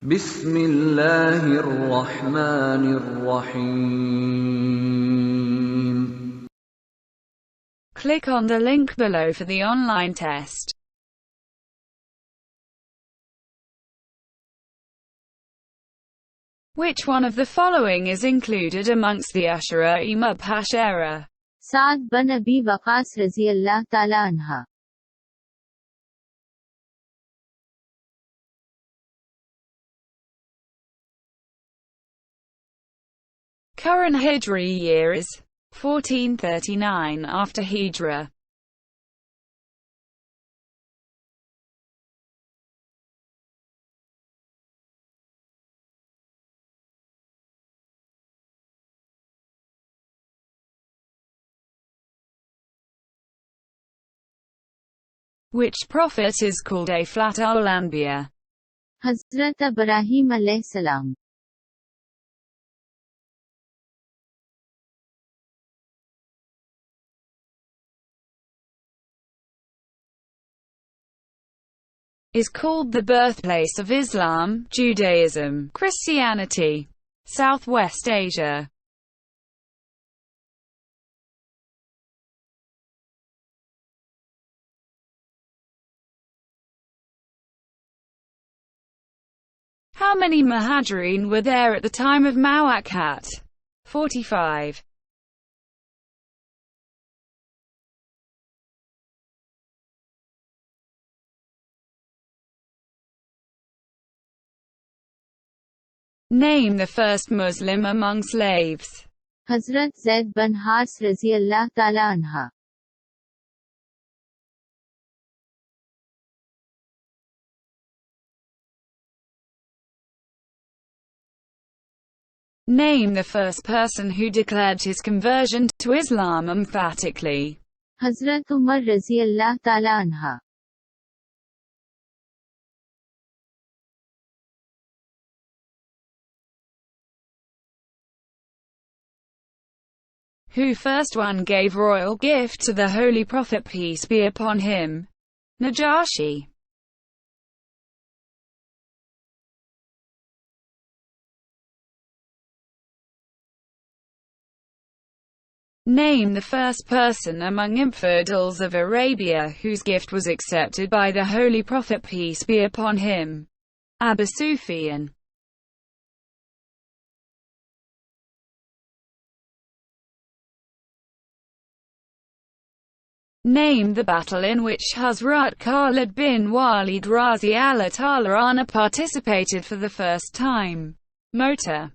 بسم الله الرحمن الرحيم. Click on the link below for the online test. Which one of the following is included amongst the ashara-e-mubhashara? साद बन अबी वक़ास रज़ी अल्लाह ताला अन्हा. Current Hijri year is 1439 after Hijra. Which prophet is called a flat al-Anbiya? हज़रत इब्राहीम अलैहिस्सलाम. Is called the birthplace of Islam, Judaism, Christianity, Southwest Asia. How many Muhajirin were there at the time of Mu'akkad? 45. Name the first Muslim among slaves. हज़रत ज़ैद बन हारिस रज़ी अल्लाह ताला अन्हा. Name the first person who declared his conversion to Islam emphatically. हज़रत उमर रज़ी अल्लाह ताला अन्हा. Who first one gave royal gift to the Holy Prophet peace be upon him? Najashi. Name the first person among infidels of Arabia whose gift was accepted by the Holy Prophet peace be upon him. Abu Sufyan. Name the battle in which Hazrat Khalid bin Walid Razi Allah Ta'ala Anhu participated for the first time. Mota.